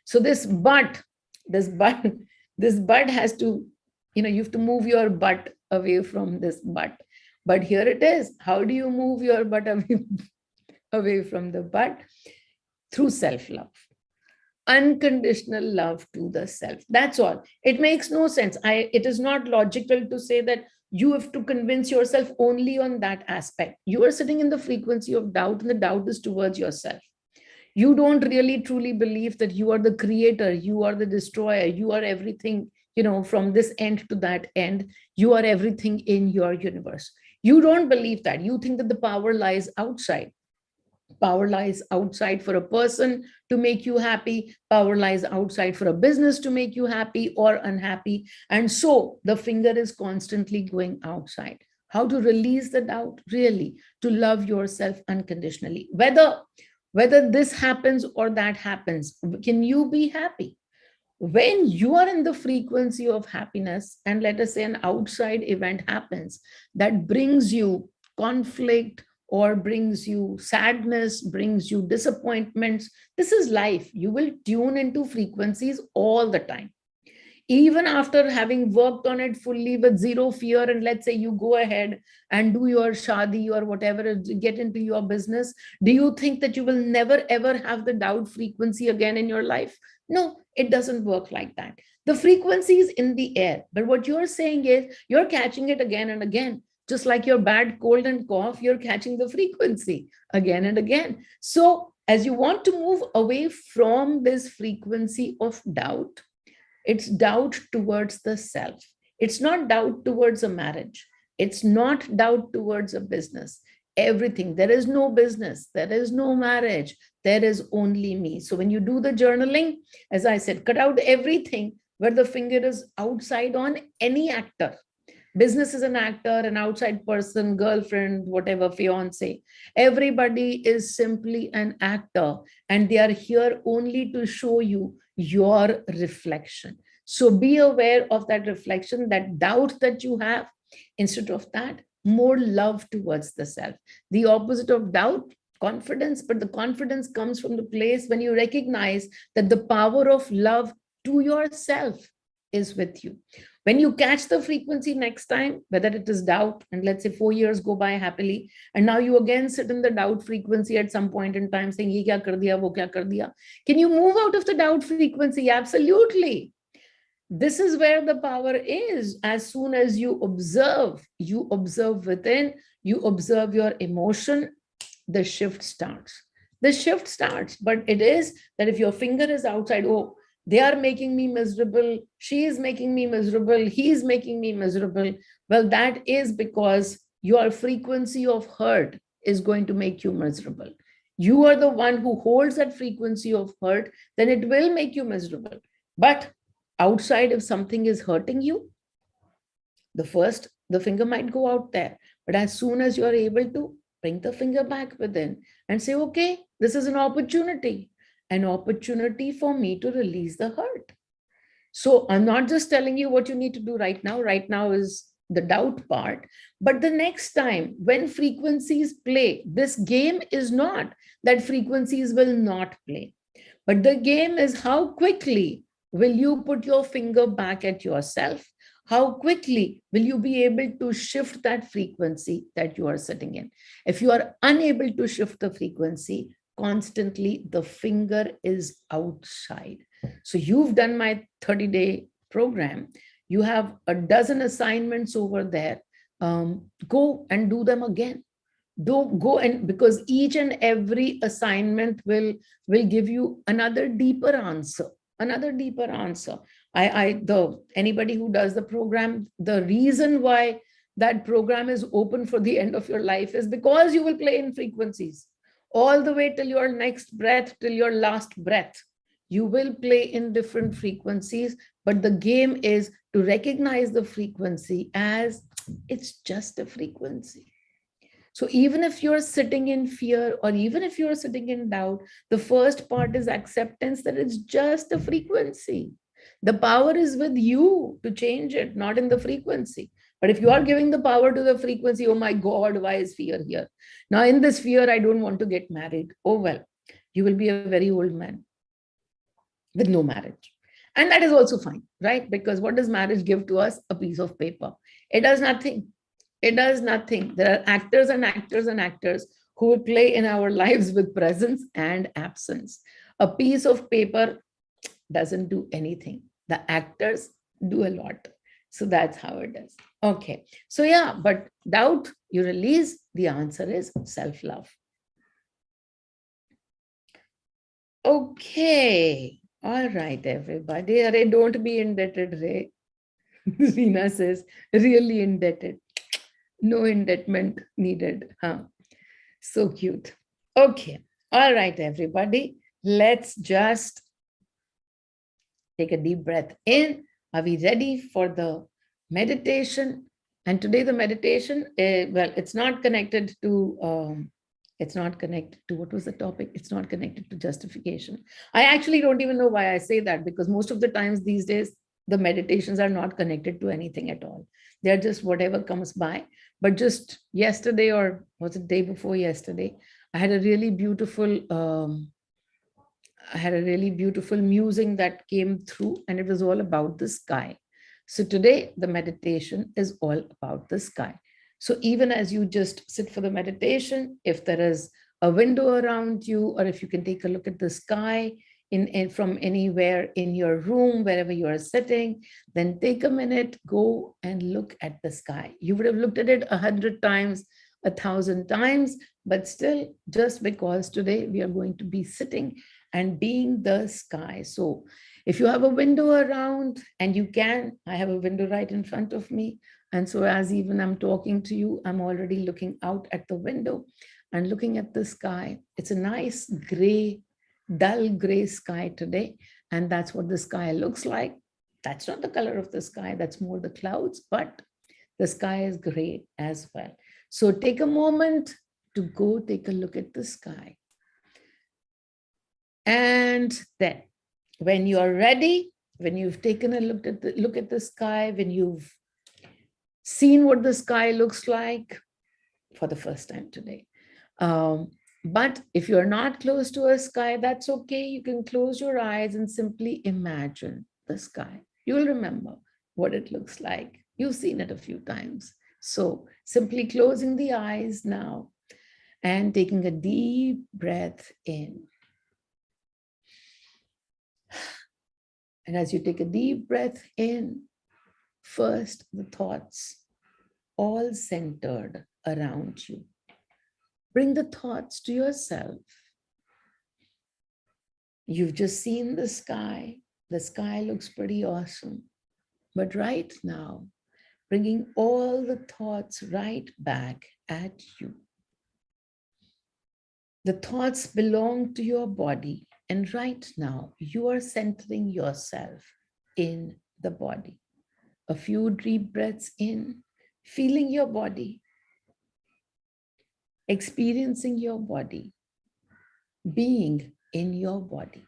So this but has to, you have to move your butt away from this but. But here it is. How do you move your butt away from the butt? Through self-love. Unconditional love to the self. That's all. It makes no sense. It is not logical to say that you have to convince yourself only on that aspect. You are sitting in the frequency of doubt, and the doubt is towards yourself. You don't really truly believe that you are the creator, you are the destroyer, you are everything, from this end to that end, you are everything in your universe. You don't believe that. You think that the power lies outside. Power lies outside for a person to make you happy. Power lies outside for a business to make you happy or unhappy. And so the finger is constantly going outside. How to release the doubt? Really, to love yourself unconditionally. Whether this happens or that happens, can you be happy? When you are in the frequency of happiness, and let us say an outside event happens that brings you conflict or brings you sadness, brings you disappointments, this is life. You will tune into frequencies all the time. Even after having worked on it fully with zero fear, and let's say you go ahead and do your shadi or whatever, get into your business, do you think that you will never ever have the doubt frequency again in your life? No, it doesn't work like that. The frequency is in the air, but what you're saying is you're catching it again and again. Just like your bad cold and cough, you're catching the frequency again and again. So as you want to move away from this frequency of doubt, it's doubt towards the self. It's not doubt towards a marriage. It's not doubt towards a business. Everything. There is no business. There is no marriage. There is only me. So when you do the journaling, as I said, cut out everything where the finger is outside on any actor. Business is an actor, an outside person, girlfriend, whatever, fiance. Everybody is simply an actor, and they are here only to show you your reflection. So be aware of that reflection, that doubt that you have. Instead of that, more love towards the self. The opposite of doubt, confidence, but the confidence comes from the place when you recognize that the power of love to yourself is with you. When you catch the frequency next time, whether it is doubt, and let's say 4 years go by happily, and now you again sit in the doubt frequency at some point in time saying, ye kya kar diya, wo kya kar diya. Can you move out of the doubt frequency? Absolutely. This is where the power is. As soon as you observe within, you observe your emotion, the shift starts. The shift starts, but it is that if your finger is outside, oh, they are making me miserable, she is making me miserable, he is making me miserable. Well, that is because your frequency of hurt is going to make you miserable. You are the one who holds that frequency of hurt, then it will make you miserable. But outside, if something is hurting you, the finger might go out there. But as soon as you are able to bring the finger back within and say, okay, this is an opportunity for me to release the hurt. So I'm not just telling you what you need to do right now. Right now is the doubt part. But the next time when frequencies play, this game is not that frequencies will not play. But the game is how quickly will you put your finger back at yourself? How quickly will you be able to shift that frequency that you are sitting in? If you are unable to shift the frequency, constantly the finger is outside. So you've done my 30-day program. You have a dozen assignments over there. Go and do them again. Go and because each and every assignment will give you another deeper answer. Anybody who does the program, the reason why that program is open for the end of your life is because you will play in frequencies all the way till your next breath, till your last breath. You will play in different frequencies, but the game is to recognize the frequency as it's just a frequency. So even if you're sitting in fear or even if you're sitting in doubt, the first part is acceptance that it's just a frequency. The power is with you to change it, not in the frequency. But if you are giving the power to the frequency, oh my God, why is fear here? Now in this fear, I don't want to get married. Oh, well, you will be a very old man with no marriage. And that is also fine, right? Because what does marriage give to us? A piece of paper. It does nothing. It does nothing. There are actors and actors and actors who will play in our lives with presence and absence. A piece of paper doesn't do anything. The actors do a lot. So that's how it is. Okay. So yeah, but doubt, you release, the answer is self-love. Okay. All right, everybody. Array, don't be indebted, Ray. Rina says, really indebted. No indebtment needed. Huh? So cute. Okay. All right, everybody. Let's just take a deep breath in. Are we ready for the meditation? And today the meditation, well, it's not connected to, what was the topic? It's not connected to justification. I actually don't even know why I say that, because most of the times these days, the meditations are not connected to anything at all. They're just whatever comes by. But just yesterday, or was it day before yesterday, I had a really beautiful musing that came through, and it was all about the sky. So today the meditation is all about the sky. So even as you just sit for the meditation, if there is a window around you, or if you can take a look at the sky, from anywhere in your room, wherever you are sitting, then take a minute, go and look at the sky. You would have looked at it 100 times, 1,000 times, but still, just because today we are going to be sitting and being the sky. So if you have a window around, and you can, I have a window right in front of me. And so as even I'm talking to you, I'm already looking out at the window and looking at the sky. It's a nice gray, dull gray sky today. And that's what the sky looks like. That's not the color of the sky, that's more the clouds, but the sky is gray as well. So take a moment to go take a look at the sky. And then when you're ready, when you've taken a look at the sky, when you've seen what the sky looks like for the first time today. But if you're not close to a sky, that's okay. You can close your eyes and simply imagine the sky. You'll remember what it looks like. You've seen it a few times. So simply closing the eyes now and taking a deep breath in. And as you take a deep breath in, first the thoughts all centered around you. Bring the thoughts to yourself. You've just seen the sky. The sky looks pretty awesome. But right now, bringing all the thoughts right back at you. The thoughts belong to your body. And right now, you are centering yourself in the body. A few deep breaths in, feeling your body, experiencing your body, being in your body.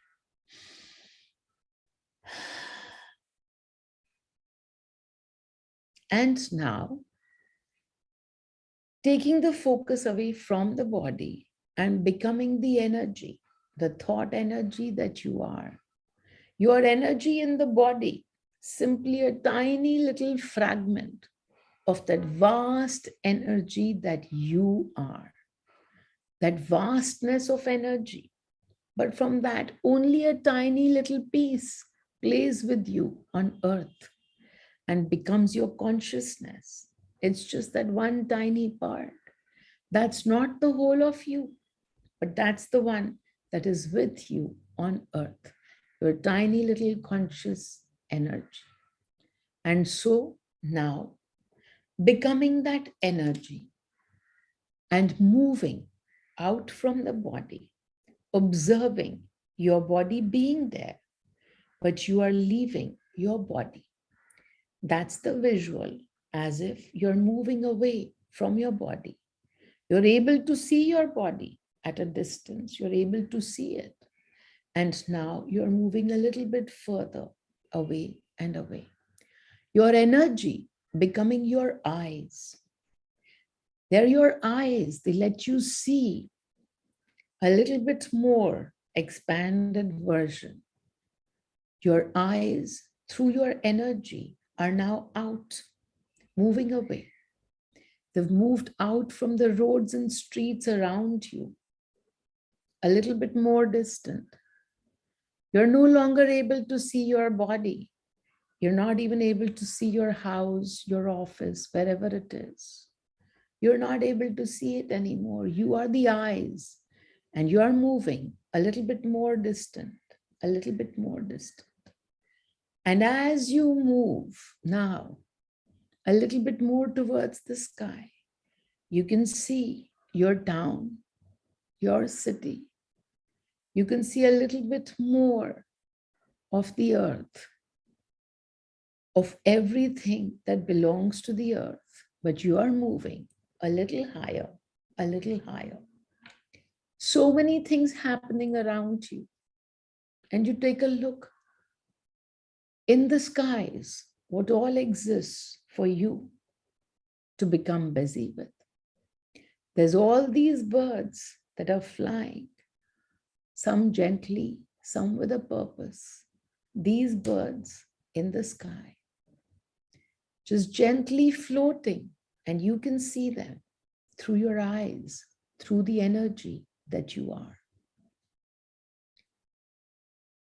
And now, taking the focus away from the body and becoming the energy, the thought energy that you are. Your energy in the body, simply a tiny little fragment of that vast energy that you are. That vastness of energy. But from that, only a tiny little piece plays with you on earth and becomes your consciousness. It's just that one tiny part. That's not the whole of you, but that's the one that is with you on earth, your tiny little conscious energy. And so now, becoming that energy and moving out from the body, observing your body being there, but you are leaving your body. That's the visual, as if you're moving away from your body. You're able to see your body at a distance. You're able to see it. And now you're moving a little bit further away and away. Your energy becoming your eyes. They're your eyes. They let you see a little bit more expanded version. Your eyes, through your energy, are now out, moving away. They've moved out from the roads and streets around you, a little bit more distant. You're no longer able to see your body. You're not even able to see your house, your office, wherever it is. You're not able to see it anymore. You are the eyes, and you are moving a little bit more distant, a little bit more distant. And as you move now a little bit more towards the sky, you can see your town, your city. You can see a little bit more of the earth, of everything that belongs to the earth, but you are moving a little higher, a little higher. So many things happening around you. And you take a look in the skies, what all exists for you to become busy with. There's all these birds that are flying, some gently, some with a purpose. These birds in the sky, just gently floating, and you can see them through your eyes, through the energy that you are.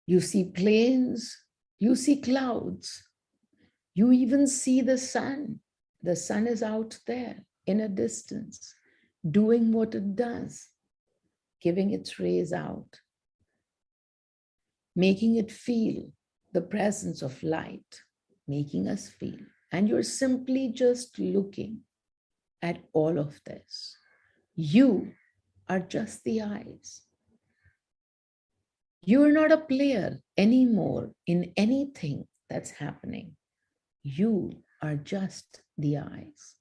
You see planes, you see clouds, you even see the sun. The sun is out there in a distance, doing what it does, giving its rays out, making it feel the presence of light, making us feel. And you're simply just looking at all of this. You are just the eyes. You're not a player anymore in anything that's happening. You are just the eyes.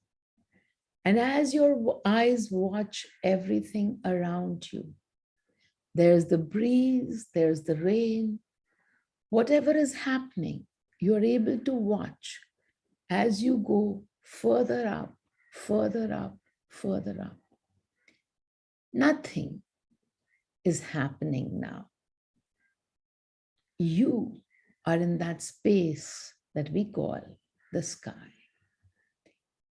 And as your eyes watch everything around you, there's the breeze, there's the rain, whatever is happening, you're able to watch as you go further up, further up, further up. Nothing is happening now. You are in that space that we call the sky.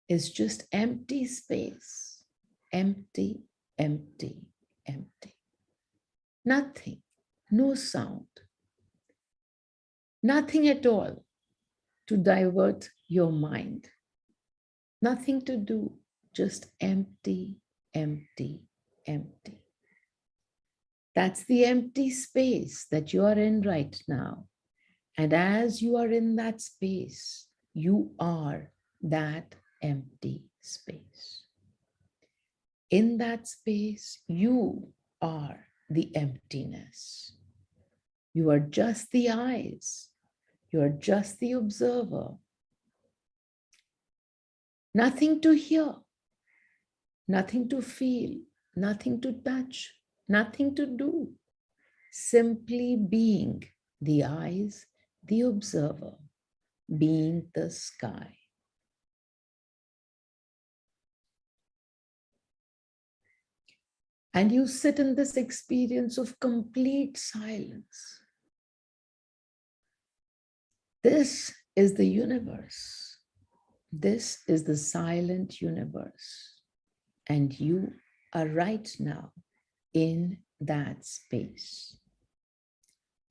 It's just empty space, empty, empty, empty. Nothing, no sound, nothing at all to divert your mind. Nothing to do, just empty, empty, empty. That's the empty space that you are in right now. And as you are in that space, you are that empty space. In that space, you are the emptiness. You are just the eyes. You are just the observer. Nothing to hear, nothing to feel, nothing to touch, nothing to do. Simply being the eyes, the observer, being the sky. And you sit in this experience of complete silence. This is the universe. This is the silent universe. And you are right now in that space.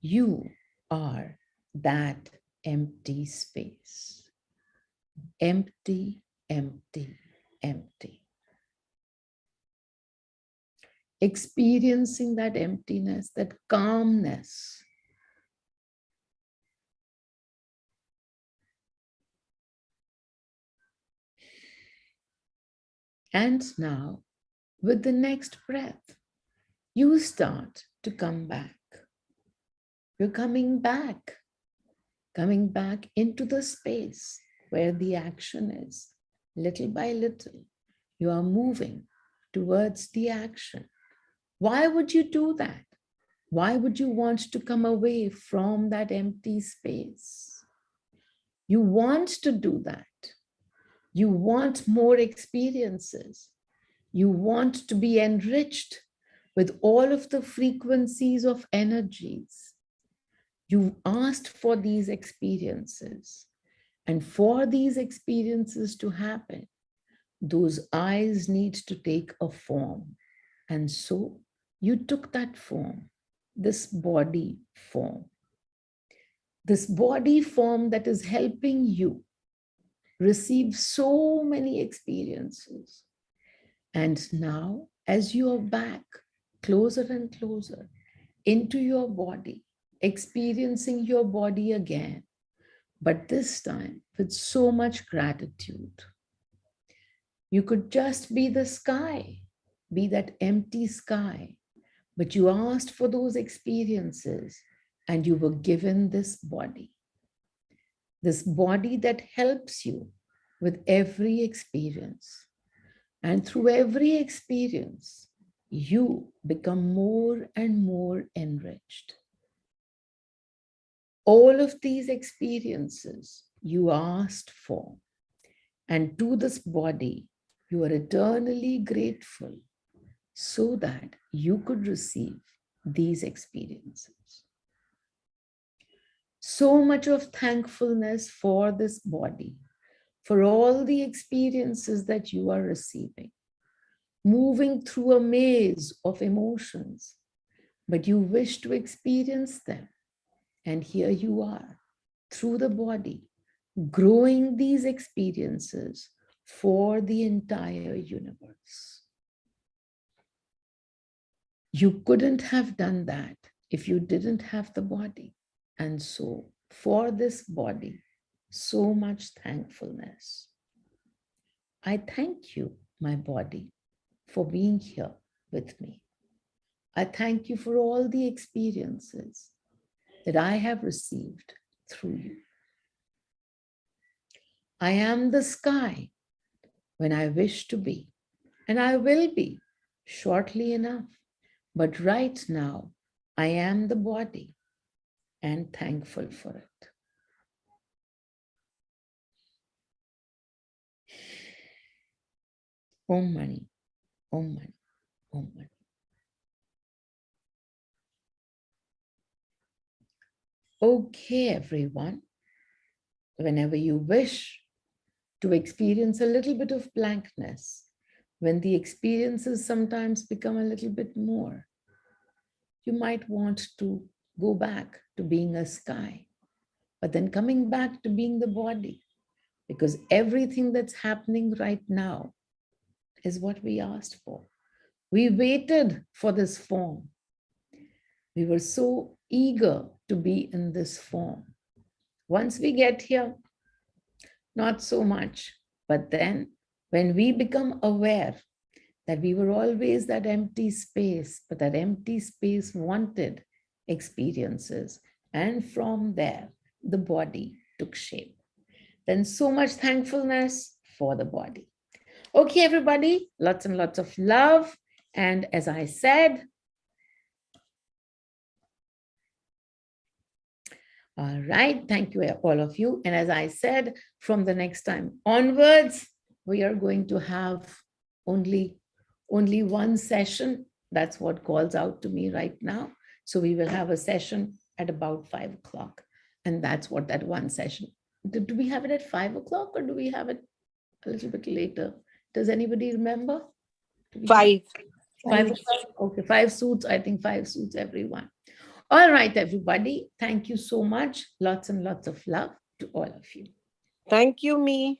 You are that empty space. Empty, empty, empty. Experiencing that emptiness, that calmness. And now, with the next breath, you start to come back. You're coming back into the space where the action is. Little by little, you are moving towards the action. Why would you do that? Why would you want to come away from that empty space? You want to do that. You want more experiences. You want to be enriched with all of the frequencies of energies. You asked for these experiences. And for these experiences to happen, those eyes need to take a form. And so you took that form, this body form. This body form that is helping you receive so many experiences. And now, as you are back closer and closer into your body, experiencing your body again, but this time with so much gratitude. You could just be the sky, be that empty sky, but you asked for those experiences and you were given this body that helps you with every experience. And through every experience, you become more and more enriched. All of these experiences you asked for, and to this body, you are eternally grateful so that you could receive these experiences. So much of thankfulness for this body, for all the experiences that you are receiving, moving through a maze of emotions, but you wish to experience them. And here you are, through the body, growing these experiences for the entire universe. You couldn't have done that if you didn't have the body. And so, for this body, so much thankfulness. I thank you, my body, for being here with me. I thank you for all the experiences that I have received through you. I am the sky when I wish to be, and I will be shortly enough. But right now, I am the body and thankful for it. Om Mani, Om Mani, Om Mani. Okay, everyone. Whenever you wish to experience a little bit of blankness, when the experiences sometimes become a little bit more, you might want to go back to being a sky, but then coming back to being the body, because everything that's happening right now is what we asked for. We waited for this form. We were so eager to be in this form. Once we get here, not so much. But then when we become aware that we were always that empty space, but that empty space wanted experiences, and from there, the body took shape. Then so much thankfulness for the body. Okay, everybody, lots and lots of love. And as I said, all right, thank you all of you. And as I said, from the next time onwards, we are going to have only one session. That's what calls out to me right now. So we will have a session at about 5 o'clock. And that's what that one session. Do we have it at 5 o'clock or do we have it a little bit later? Does anybody remember? 5. 5 o'clock? Okay, 5 suits. I think 5 suits everyone. All right, everybody. Thank you so much. Lots and lots of love to all of you. Thank you, me.